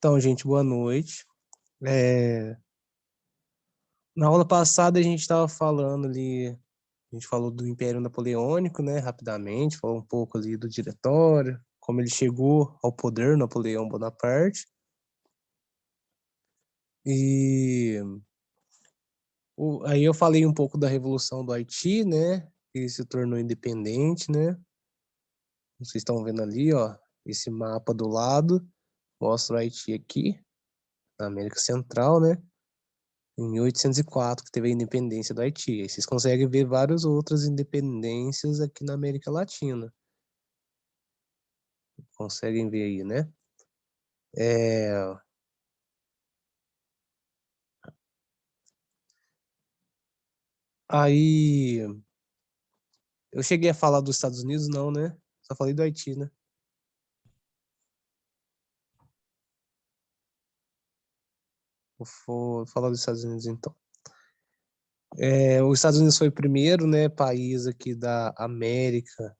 Então, gente, boa noite. Na aula passada a gente estava falando ali, a gente falou do Império Napoleônico, né, rapidamente, falou um pouco ali do diretório, como ele chegou ao poder, Napoleão Bonaparte. E aí eu falei um pouco da Revolução do Haiti, né, que se tornou independente, né. Vocês estão vendo ali, ó, esse mapa do lado, mostra o Haiti aqui, na América Central, né. Em 1804, que teve a independência do Haiti. Aí vocês conseguem ver várias outras independências aqui na América Latina. Conseguem ver aí, né? É... Aí, eu cheguei a falar dos Estados Unidos, não, né? Só falei do Haiti, né? Vou falar dos Estados Unidos, então. Os Estados Unidos foi o primeiro, né, país aqui da América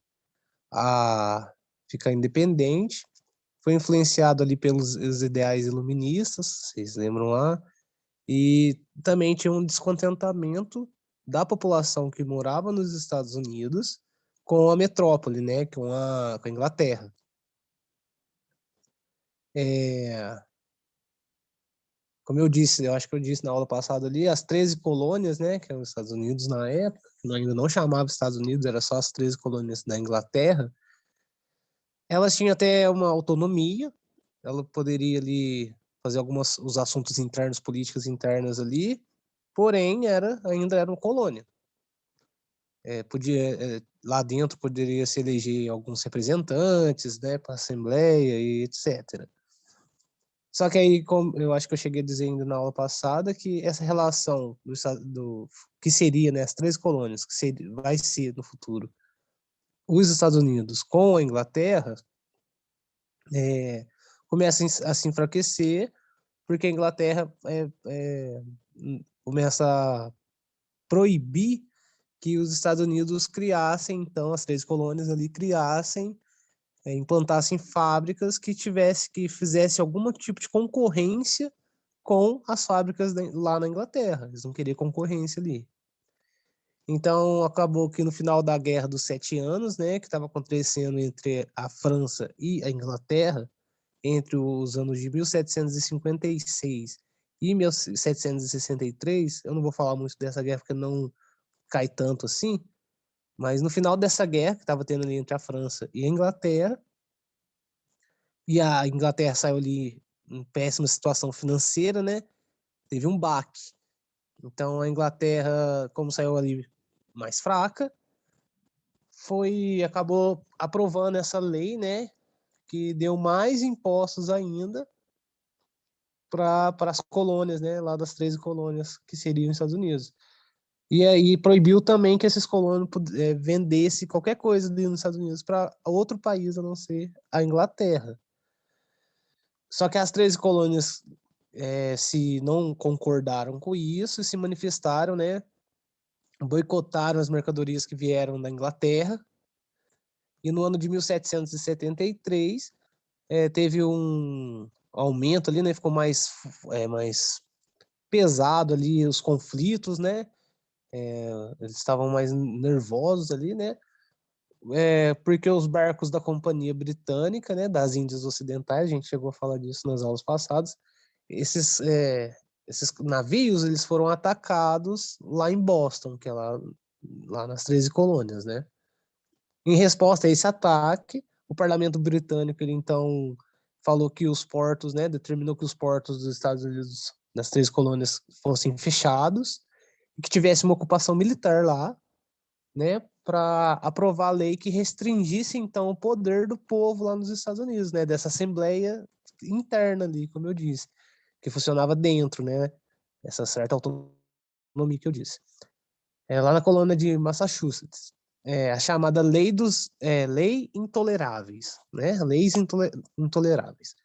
a ficar independente. Foi influenciado ali pelos ideais iluministas, vocês lembram lá? E também tinha um descontentamento da população que morava nos Estados Unidos com a metrópole, né, com a Inglaterra. É, como eu disse, eu acho que eu disse na aula passada ali, as 13 colônias, né, que eram os Estados Unidos na época, que ainda não chamava Estados Unidos, era só as 13 colônias da Inglaterra, elas tinham até uma autonomia, ela poderia ali fazer alguns os assuntos internos, políticas internas ali, porém ainda era uma colônia. Lá dentro poderia se eleger alguns representantes, né, para a Assembleia e etc. Só que aí, como eu acho que eu cheguei dizendo na aula passada, que essa relação do que seria, né, as 13 colônias, vai ser no futuro os Estados Unidos com a Inglaterra, é, começa a se enfraquecer, porque a Inglaterra começa a proibir que os Estados Unidos criassem, então, as 13 colônias ali criassem, implantassem fábricas que fizesse algum tipo de concorrência com as fábricas lá na Inglaterra. Eles não queriam concorrência ali. Então, acabou que no final da Guerra dos Sete Anos, né, que estava acontecendo entre a França e a Inglaterra, entre os anos de 1756 e 1763, eu não vou falar muito dessa guerra porque não cai tanto assim, mas no final dessa guerra que estava tendo ali entre a França e a Inglaterra, e a Inglaterra saiu ali em péssima situação financeira, né? Teve um baque. Então a Inglaterra, como saiu ali mais fraca, acabou aprovando essa lei, né? Que deu mais impostos ainda para as colônias, né? Lá das 13 colônias que seriam os Estados Unidos. E aí proibiu também que esses colonos vendessem qualquer coisa nos Estados Unidos para outro país a não ser a Inglaterra. Só que as 13 colônias se não concordaram com isso e se manifestaram, né? Boicotaram as mercadorias que vieram da Inglaterra. E no ano de 1773 teve um aumento ali, né? Ficou mais pesado ali os conflitos, né? Eles estavam mais nervosos ali, né? Porque os barcos da Companhia Britânica, né, das Índias Ocidentais, a gente chegou a falar disso nas aulas passadas, esses navios eles foram atacados lá em Boston, que é lá nas 13 colônias, né? Em resposta a esse ataque, o parlamento britânico ele então falou que os portos, né, determinou que os portos dos Estados Unidos das 13 colônias fossem fechados e que tivesse uma ocupação militar lá, né, para aprovar a lei que restringisse então o poder do povo lá nos Estados Unidos, né, dessa assembleia interna ali, como eu disse, que funcionava dentro, né, essa certa autonomia que eu disse. Lá na colônia de Massachusetts, a chamada lei intoleráveis, né, leis intoleráveis.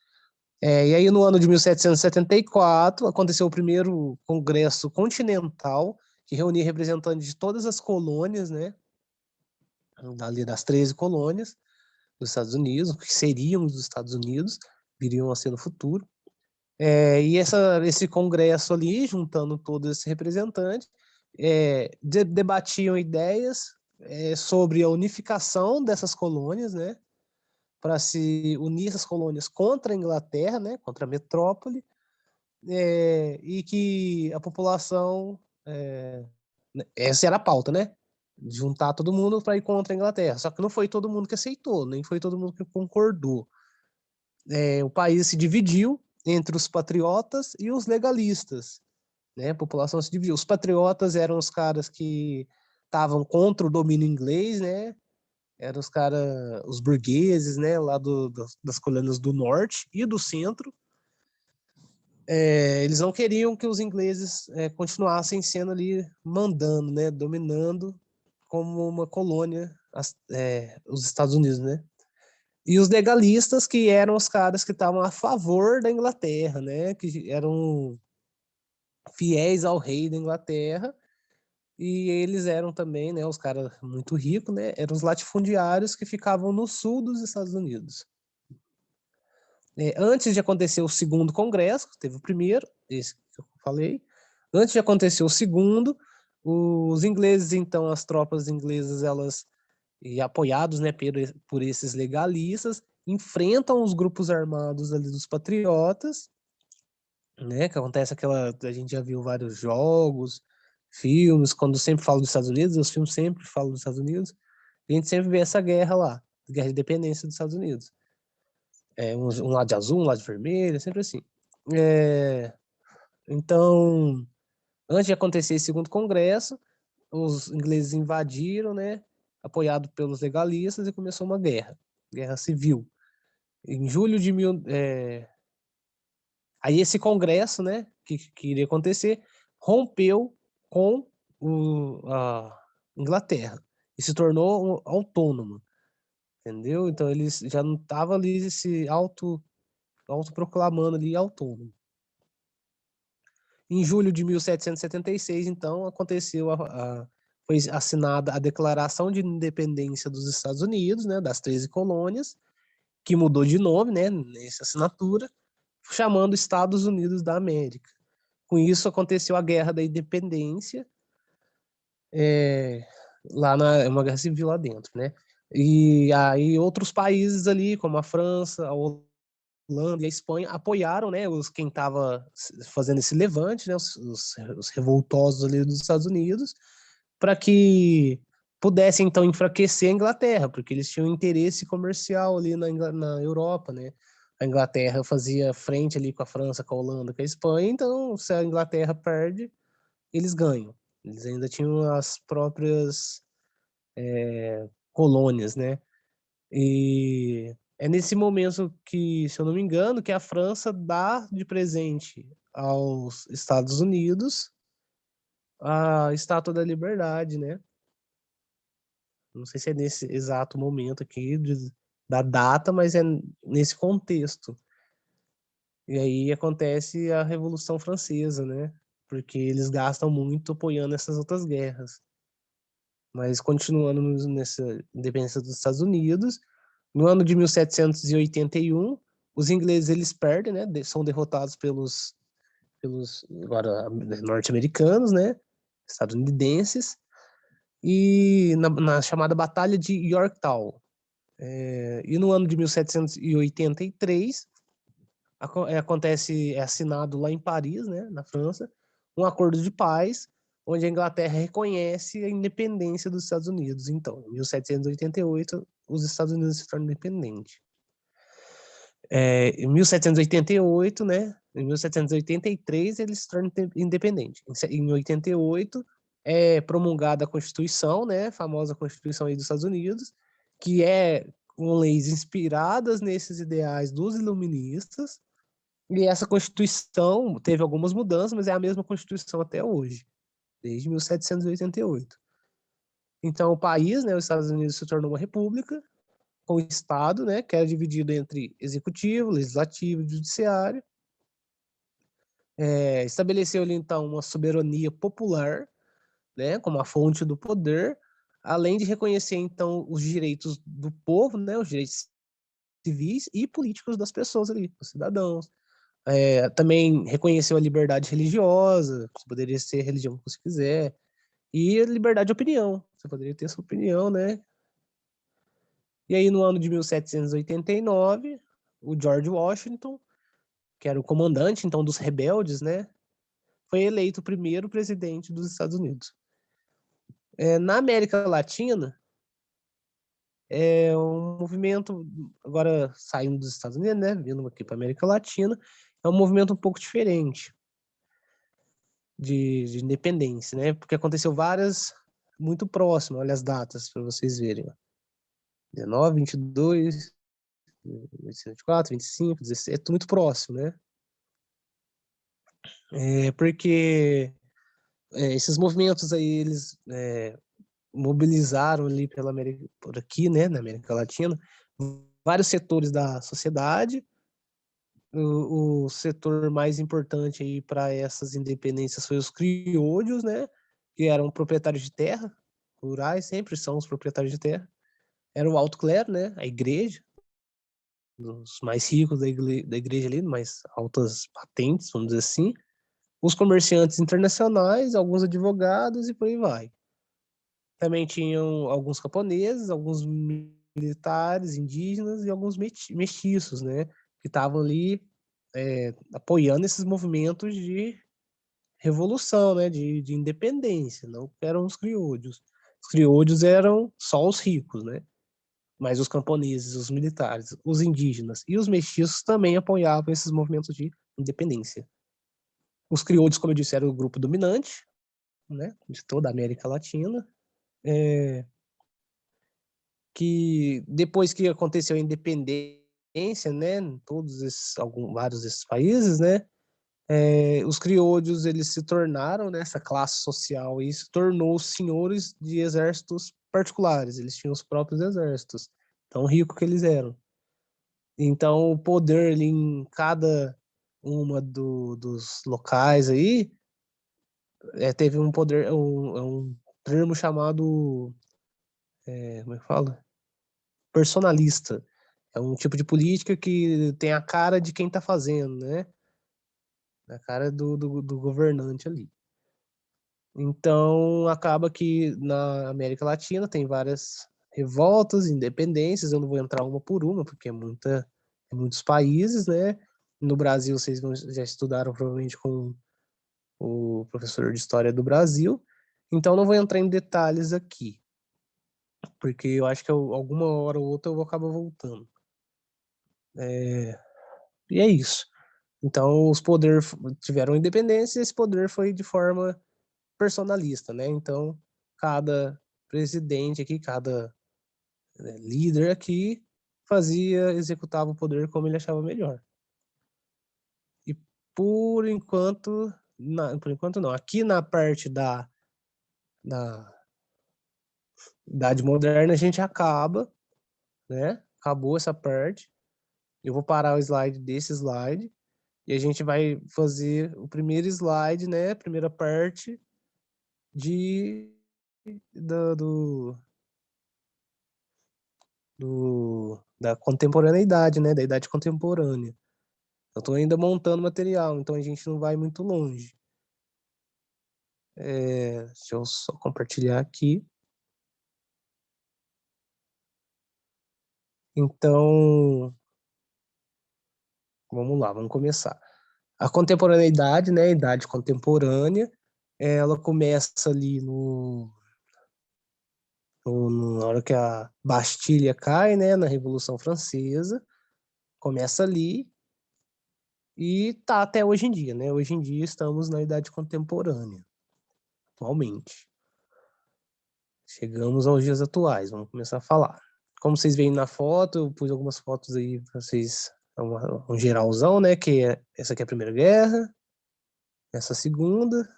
E aí no ano de 1774 aconteceu o primeiro congresso continental que reunia representantes de todas as colônias, né, ali das 13 colônias dos Estados Unidos, que seriam os Estados Unidos, viriam a ser no futuro. E esse congresso ali, juntando todos esses representantes, debatiam ideias sobre a unificação dessas colônias, né, para se unir essas colônias contra a Inglaterra, né, contra a metrópole, e que a população, essa era a pauta, né, juntar todo mundo para ir contra a Inglaterra. Só que não foi todo mundo que aceitou, nem foi todo mundo que concordou. O país se dividiu entre os patriotas e os legalistas, né? A população se dividiu. Os patriotas eram os caras que estavam contra o domínio inglês, né? Eram os caras, os burgueses, né? Lá das colônias do norte e do centro. Eles não queriam que os ingleses continuassem sendo ali mandando, né? Dominando como uma colônia os Estados Unidos, né? E os legalistas, que eram os caras que estavam a favor da Inglaterra, né? Que eram fiéis ao rei da Inglaterra. E eles eram também, né? Os caras muito ricos, né? Eram os latifundiários que ficavam no sul dos Estados Unidos. Antes de acontecer o segundo congresso, teve o primeiro, esse que eu falei. Antes de acontecer o segundo, os ingleses, então, as tropas inglesas, elas, e apoiados, né, por esses legalistas, enfrentam os grupos armados ali dos patriotas, né, que acontece a gente já viu vários jogos, filmes, quando sempre fala dos Estados Unidos, os filmes sempre falam dos Estados Unidos, a gente sempre vê essa guerra lá, guerra de independência dos Estados Unidos. Um lado de azul, um lado de vermelho, sempre assim. Então, antes de acontecer esse segundo congresso, os ingleses invadiram, né, apoiado pelos legalistas, e começou uma guerra civil. Em julho de Aí esse congresso, né, que iria acontecer, rompeu com a Inglaterra e se tornou autônomo, entendeu? Então eles já não estavam ali se autoproclamando ali autônomo. Em julho de 1776, então, foi assinada a Declaração de Independência dos Estados Unidos, né, das 13 colônias, que mudou de nome, né, nessa assinatura, chamando Estados Unidos da América. Com isso, aconteceu a Guerra da Independência, uma guerra civil lá dentro, né? E aí outros países ali, como a França, a Holanda e a Espanha, apoiaram, né, quem estava fazendo esse levante, né, os revoltosos ali dos Estados Unidos, para que pudessem então enfraquecer a Inglaterra, porque eles tinham interesse comercial ali na Europa, né? A Inglaterra fazia frente ali com a França, com a Holanda, com a Espanha, então se a Inglaterra perde, eles ganham. Eles ainda tinham as próprias colônias, né? E é nesse momento que, se eu não me engano, que a França dá de presente aos Estados Unidos a Estátua da Liberdade, né? Não sei se é nesse exato momento aqui da data, mas é nesse contexto. E aí acontece a Revolução Francesa, né? Porque eles gastam muito apoiando essas outras guerras. Mas continuando nessa independência dos Estados Unidos, no ano de 1781, os ingleses eles perdem, né? São derrotados pelos agora norte-americanos, né? Estadunidenses, e na chamada Batalha de Yorktown. E no ano de 1783 é assinado lá em Paris, né, na França, um acordo de paz onde a Inglaterra reconhece a independência dos Estados Unidos. Então, em 1788, os Estados Unidos se tornam independentes. Em 1788, né, em 1783, eles se tornam independentes. Em 88, é promulgada a Constituição, né, a famosa Constituição aí dos Estados Unidos, que é com leis inspiradas nesses ideais dos iluministas, e essa Constituição teve algumas mudanças, mas é a mesma Constituição até hoje, desde 1788. Então, o país, né, os Estados Unidos, se tornou uma república, com o Estado, né, que era dividido entre executivo, legislativo e judiciário. Estabeleceu ali, então, uma soberania popular, né, como a fonte do poder, além de reconhecer, então, os direitos do povo, né, os direitos civis e políticos das pessoas ali, dos cidadãos, Também reconheceu a liberdade religiosa, você poderia ser a religião que você quiser, e a liberdade de opinião, você poderia ter sua opinião, né? E aí, no ano de 1789, o George Washington, que era o comandante, então, dos rebeldes, né? Foi eleito o primeiro presidente dos Estados Unidos. Na América Latina, é um movimento, agora saindo dos Estados Unidos, né? Vindo aqui para a América Latina, é um movimento um pouco diferente de independência, né? Porque aconteceu várias muito próximas, olha as datas para vocês verem. 19, 22, 24, 25, 16, é tudo muito próximo, né? Porque esses movimentos aí, eles mobilizaram ali pela América, por aqui, né, na América Latina, vários setores da sociedade. O setor mais importante aí para essas independências foi os crioulos, né, que eram proprietários de terra, rurais, sempre são os proprietários de terra. Era o alto clero, né, a igreja, os mais ricos da igreja ali, mais altas patentes, vamos dizer assim. Os comerciantes internacionais, alguns advogados e por aí vai. Também tinham alguns camponeses, alguns militares, indígenas e alguns mestiços, né, que estavam ali apoiando esses movimentos de revolução, né, de independência, não eram os crioulos. Os crioulos eram só os ricos, né, mas os camponeses, os militares, os indígenas e os mestiços também apoiavam esses movimentos de independência. Os crioulos, como eu disse, era o grupo dominante, né, de toda a América Latina, que depois que aconteceu a independência, né, em vários desses países, né, os crioulos eles se tornaram nessa classe social e se tornou senhores de exércitos particulares. Eles tinham os próprios exércitos, tão ricos que eles eram. Então o poder ali em cada uma dos locais aí teve um poder, um termo chamado, como é que fala? Personalista. É um tipo de política que tem a cara de quem está fazendo, né? A cara do governante ali. Então, acaba que na América Latina tem várias revoltas, independências. Eu não vou entrar uma por uma, porque muitos países, né? No Brasil, vocês já estudaram provavelmente com o professor de História do Brasil. Então, não vou entrar em detalhes aqui, porque eu acho que alguma hora ou outra eu vou acabar voltando. E é isso. Então, os poderes tiveram independência e esse poder foi de forma personalista, né? Então, cada presidente aqui, cada líder aqui executava o poder como ele achava melhor. E por enquanto não. Aqui na parte da Idade Moderna a gente acaba, né? Acabou essa parte. Eu vou parar o slide desse slide e a gente vai fazer o primeiro slide, né? Primeira parte de do, da contemporaneidade, né? Da idade contemporânea. Eu estou ainda montando material, então a gente não vai muito longe. Deixa eu só compartilhar aqui. Então, vamos lá, vamos começar. A contemporaneidade, né? A idade contemporânea, ela começa ali na hora que a Bastilha cai, né? Na Revolução Francesa. Começa ali e tá até hoje em dia, né? Hoje em dia estamos na idade contemporânea, atualmente. Chegamos aos dias atuais, vamos começar a falar. Como vocês veem na foto, eu pus algumas fotos aí para vocês, um geralzão, né? Essa aqui é a Primeira Guerra, essa a Segunda,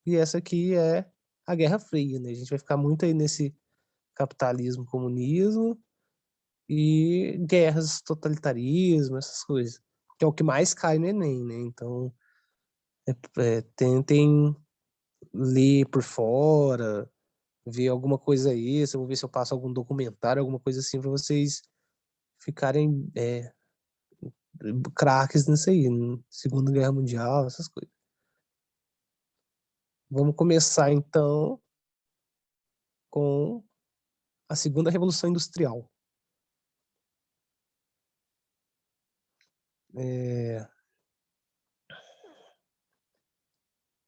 e essa aqui é a Guerra Fria, né? A gente vai ficar muito aí nesse capitalismo, comunismo e guerras, totalitarismo, essas coisas, que é o que mais cai no Enem, né? Então, tentem ler por fora, ver alguma coisa extra, vou ver se eu passo algum documentário, alguma coisa assim para vocês ficarem craques nisso aí, Segunda Guerra Mundial, essas coisas. Vamos começar, então, com a Segunda Revolução Industrial.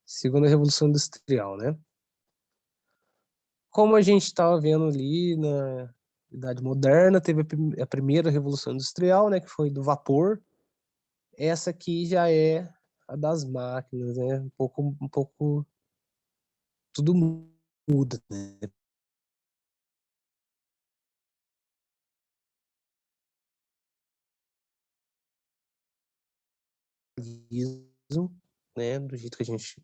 Segunda Revolução Industrial, né? Como a gente estava vendo ali na Idade Moderna, teve a primeira Revolução Industrial, né, que foi do vapor. Essa aqui já é a das máquinas, né? Um pouco tudo muda, né? Né, do jeito que a gente,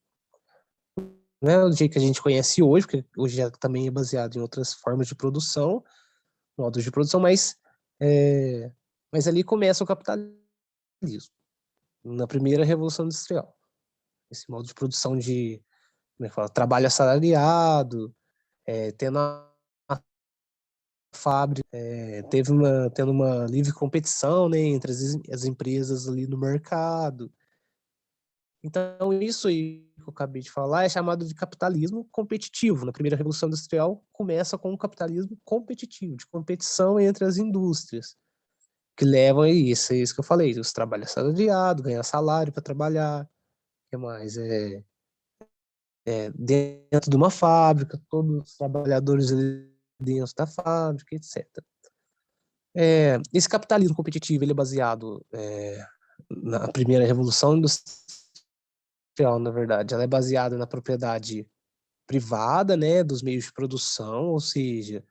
não é do jeito que a gente conhece hoje, porque hoje já também é baseado em outras formas de produção, modos de produção, mas ali começa o capitalismo, na primeira Revolução Industrial. Esse modo de produção de, como é que fala, trabalho assalariado, tendo a fábrica, tendo uma livre competição, né, entre as empresas ali no mercado. Então, isso aí que eu acabei de falar é chamado de capitalismo competitivo. Na primeira Revolução Industrial, começa com o capitalismo competitivo, de competição entre as indústrias, que levam a isso que eu falei, os trabalhos assalariados, ganhar salário para trabalhar, o que mais? Dentro de uma fábrica, todos os trabalhadores ali dentro da fábrica, etc. Esse capitalismo competitivo ele é baseado na primeira Revolução Industrial, na verdade. Ela é baseada na propriedade privada, né, dos meios de produção, ou seja,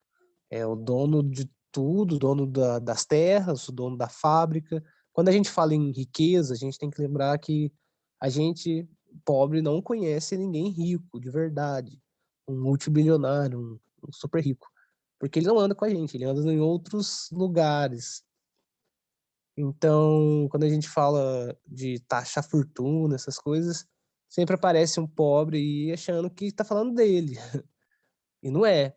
é o dono de tudo, o dono das terras, o dono da fábrica. Quando a gente fala em riqueza, a gente tem que lembrar que a gente, pobre, não conhece ninguém rico, de verdade. Um multibilionário, um super rico. Porque ele não anda com a gente, ele anda em outros lugares. Então, quando a gente fala de taxar fortuna, essas coisas, sempre aparece um pobre aí achando que está falando dele. E não é.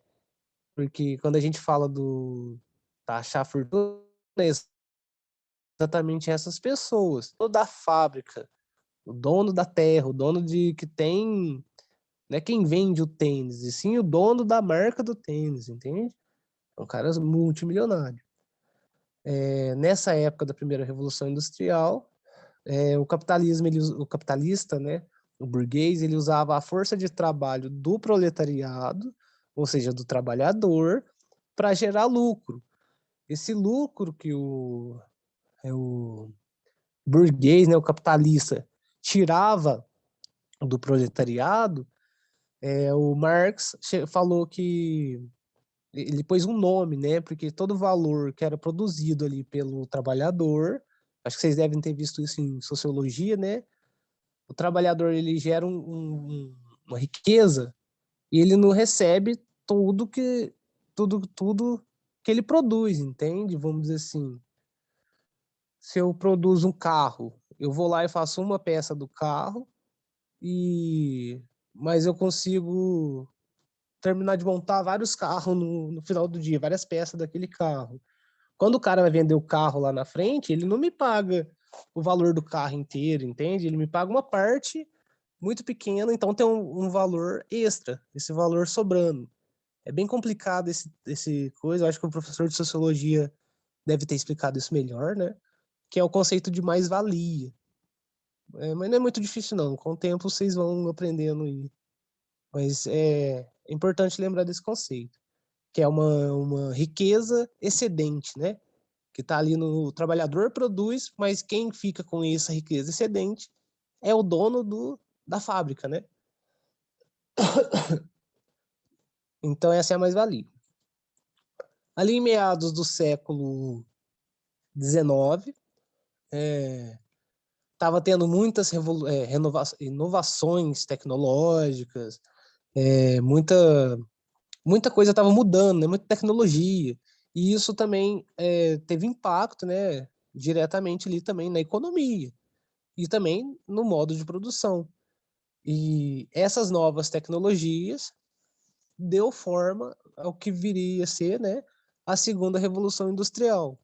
Porque quando a gente fala do taxar fortuna, é exatamente essas pessoas. O da fábrica, o dono da terra, o dono de que tem, não é quem vende o tênis, e sim o dono da marca do tênis, entende? É um cara multimilionário. Nessa época da primeira Revolução Industrial, o capitalismo, o capitalista, né, o burguês, ele usava a força de trabalho do proletariado, ou seja, do trabalhador, para gerar lucro. Esse lucro que o burguês, né, o capitalista, tirava do proletariado, o Marx falou que ele pôs um nome, né, porque todo valor que era produzido ali pelo trabalhador, acho que vocês devem ter visto isso em sociologia, né, o trabalhador ele gera uma riqueza e ele não recebe tudo que ele produz, entende? Vamos dizer assim, se eu produzo um carro, eu vou lá e faço uma peça do carro e mas eu consigo terminar de montar vários carros no final do dia, várias peças daquele carro. Quando o cara vai vender o carro lá na frente, ele não me paga o valor do carro inteiro, entende? Ele me paga uma parte muito pequena, então tem um valor extra, esse valor sobrando. É bem complicado esse coisa, eu acho que o professor de sociologia deve ter explicado isso melhor, né? Que é o conceito de mais-valia. Mas não é muito difícil, não. Com o tempo vocês vão aprendendo. Mas é importante lembrar desse conceito, que é uma riqueza excedente, né? Que está ali no o trabalhador produz, mas quem fica com essa riqueza excedente é o dono da fábrica, né? Então essa é a mais-valia. Ali em meados do século XIX, estava tendo muitas inovações tecnológicas, muita coisa estava mudando, né? Muita tecnologia. E isso também teve impacto, né? Diretamente ali também na economia e também no modo de produção. E essas novas tecnologias deu forma ao que viria a ser, né, a segunda revolução industrial.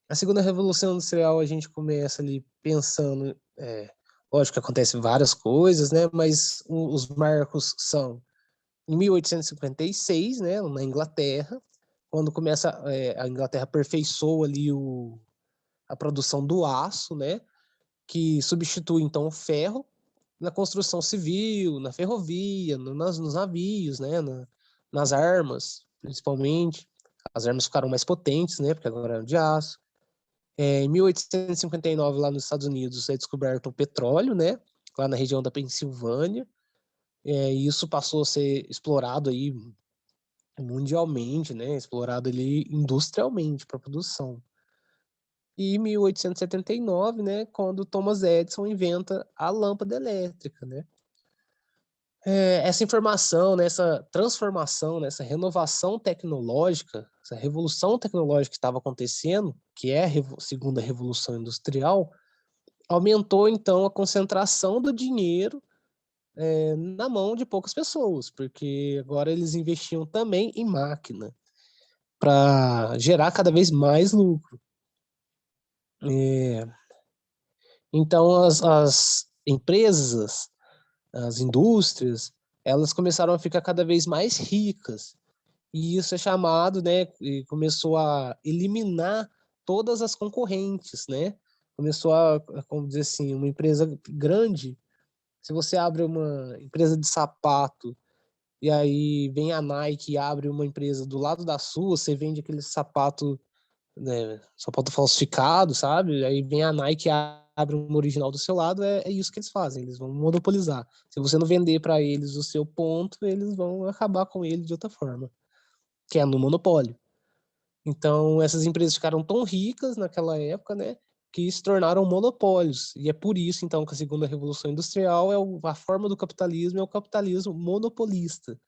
A segunda revolução industrial a gente começa ali pensando, lógico que acontecem várias coisas, né? Mas os marcos são em 1856, né? Na Inglaterra, quando começa a Inglaterra aperfeiçoa ali a produção do aço, né? Que substitui então o ferro na construção civil, na ferrovia, nos navios, né? Nas armas, principalmente. As armas ficaram mais potentes, né? Porque agora eram de aço. Em 1859, lá nos Estados Unidos, é descoberto o petróleo, né? Lá na região da Pensilvânia. E isso passou a ser explorado aí mundialmente, né? Explorado ali industrialmente para produção. E em 1879, né, quando Thomas Edison inventa a lâmpada elétrica, né? Essa informação, né, essa transformação, né, essa renovação tecnológica, essa revolução tecnológica que estava acontecendo, que é a segunda revolução industrial, aumentou então a concentração do dinheiro na mão de poucas pessoas, porque agora eles investiam também em máquina para gerar cada vez mais lucro. Então as empresas, as indústrias, elas começaram a ficar cada vez mais ricas. E isso é chamado, né, e começou a eliminar todas as concorrentes, né? Começou como dizer assim, uma empresa grande, se você abre uma empresa de sapato e aí vem a Nike e abre uma empresa do lado da sua, você vende aquele sapato, né, sapato falsificado, sabe? Aí vem a Nike e abre um original do seu lado, é isso que eles fazem, eles vão monopolizar. Se você não vender para eles o seu ponto, eles vão acabar com ele de outra forma, que é no monopólio. Então, essas empresas ficaram tão ricas naquela época, né, que se tornaram monopólios. E é por isso, então, que a segunda revolução industrial a forma do capitalismo é o capitalismo monopolista,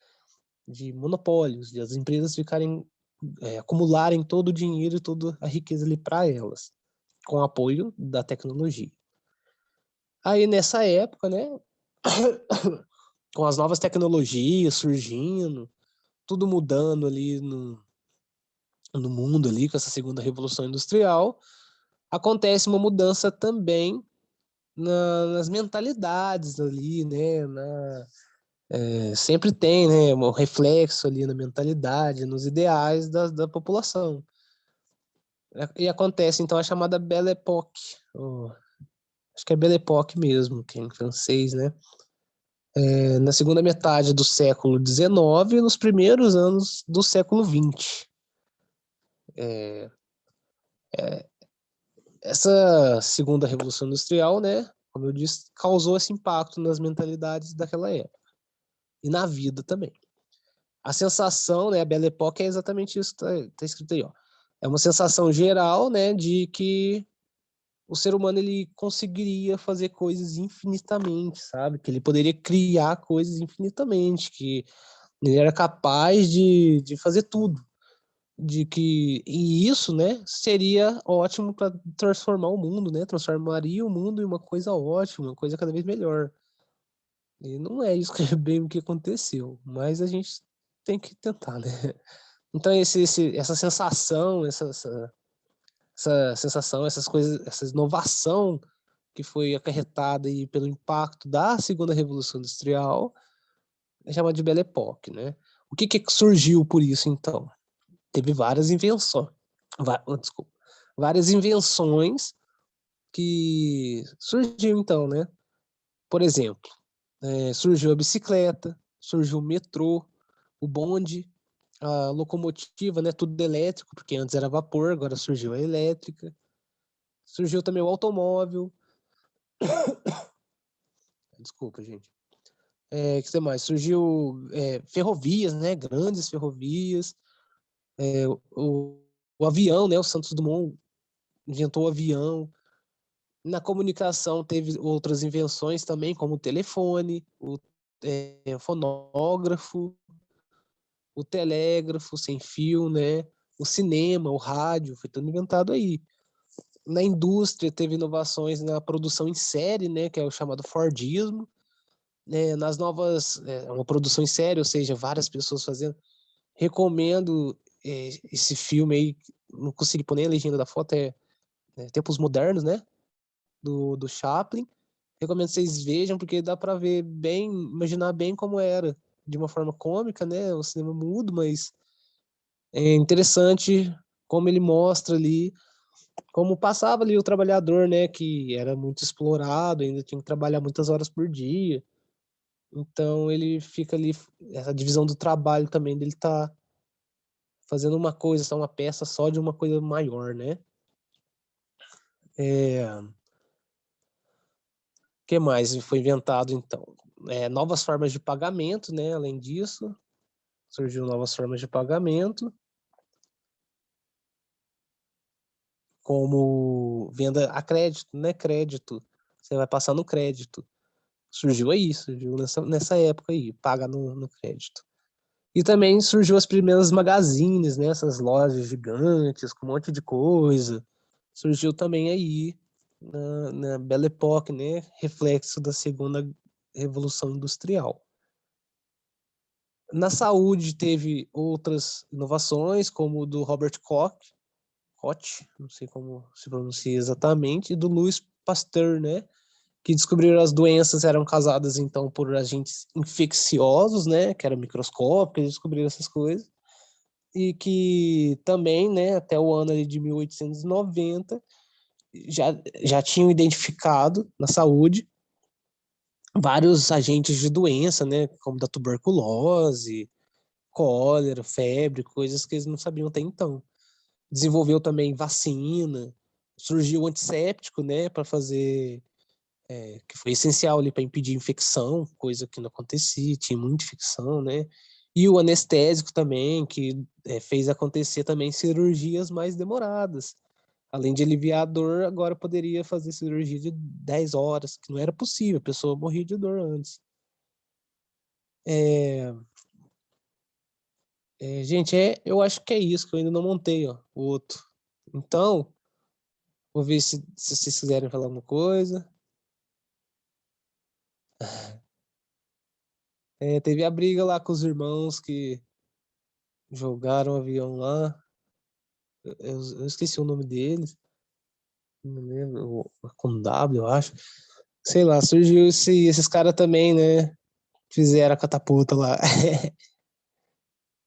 de monopólios, de as empresas ficarem acumularem todo o dinheiro e toda a riqueza ali para elas, com o apoio da tecnologia. Aí nessa época, né, com as novas tecnologias surgindo, tudo mudando ali no mundo ali com essa segunda revolução industrial, acontece uma mudança também nas mentalidades ali, né, sempre tem, né, um reflexo ali na mentalidade, nos ideais da população. E acontece, então, a chamada Belle Époque, acho que é Belle Époque mesmo, que é em francês, né? Na segunda metade do século XIX e nos primeiros anos do século XX. Essa segunda revolução industrial, né, como eu disse, causou esse impacto nas mentalidades daquela época e na vida também. A sensação, né, a Belle Époque é exatamente isso que tá escrito aí, ó. É uma sensação geral, né, de que o ser humano ele conseguiria fazer coisas infinitamente, sabe? Que ele poderia criar coisas infinitamente, que ele era capaz de fazer tudo. E isso, né, seria ótimo para transformar o mundo, né? Transformaria o mundo em uma coisa ótima, uma coisa cada vez melhor. E não é isso que é bem o que aconteceu, mas a gente tem que tentar, né? Então essa sensação, essa sensação, essas coisas, essa inovação que foi acarretada aí pelo impacto da segunda revolução industrial é chamada de Belle Époque, né? O que surgiu por isso então? Teve várias invenções, desculpa, várias invenções que surgiu então, né? Por exemplo, surgiu a bicicleta, surgiu o metrô, o bonde, a locomotiva, né? Tudo elétrico, porque antes era vapor, agora surgiu a elétrica. Surgiu também o automóvel. Desculpa, gente. Que mais? Surgiu ferrovias, né? Grandes ferrovias. O avião, né? O Santos Dumont inventou o avião. Na comunicação teve outras invenções também, como o telefone, o fonógrafo, o telégrafo sem fio, né? O cinema, o rádio, foi tudo inventado aí. Na indústria teve inovações na produção em série, né? Que é o chamado Fordismo. Nas novas, uma produção em série, ou seja, várias pessoas fazendo. Recomendo esse filme aí, não consegui pôr nem a legenda da foto, Tempos Modernos, né? Do Chaplin. Recomendo que vocês vejam, porque dá para ver bem, imaginar bem como era, de uma forma cômica, né? O cinema mudo, mas é interessante como ele mostra ali, como passava ali o trabalhador, né? Que era muito explorado, ainda tinha que trabalhar muitas horas por dia. Então ele fica ali, essa divisão do trabalho também dele tá fazendo uma coisa, só uma peça só de uma coisa maior, né? Que mais foi inventado então? Novas formas de pagamento, né? Além disso, surgiu novas formas de pagamento, como venda a crédito, né? Crédito. Você vai passar no crédito. Surgiu nessa época aí, paga no crédito. E também surgiu as primeiras magazines, né? Essas lojas gigantes com um monte de coisa. Surgiu também aí na Belle Époque, né? Reflexo da segunda revolução industrial. Na saúde teve outras inovações, como o do Robert Koch, não sei como se pronuncia exatamente, e do Louis Pasteur, né? Que descobriram as doenças eram causadas então por agentes infecciosos, né? Que eram microscópicos, eles descobriram essas coisas. E que também, né, até o ano ali de 1890, já tinham identificado na saúde vários agentes de doença, né, como da tuberculose, cólera, febre, coisas que eles não sabiam até então. Desenvolveu também vacina, surgiu o antisséptico, né, para fazer, que foi essencial ali para impedir infecção, coisa que não acontecia, tinha muita infecção, né? E o anestésico também, que fez acontecer também cirurgias mais demoradas. Além de aliviar a dor, agora poderia fazer cirurgia de 10 horas, que não era possível, a pessoa morria de dor antes. É, gente, eu acho que é isso, que eu ainda não montei, ó, o outro. Então, vou ver se vocês quiserem falar alguma coisa. Teve a briga lá com os irmãos que jogaram o avião lá. Eu esqueci o nome deles. Não lembro. Com W, eu acho. Sei lá, surgiu esses caras também, né? Fizeram a catapulta lá.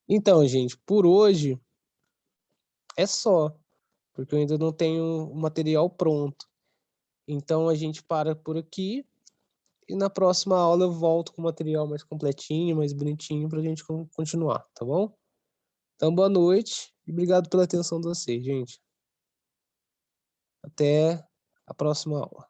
Então, gente, por hoje é só. Porque eu ainda não tenho o material pronto. Então a gente para por aqui. E na próxima aula eu volto com o material mais completinho, mais bonitinho, pra gente continuar, tá bom? Então, boa noite e obrigado pela atenção de vocês, gente. Até a próxima aula.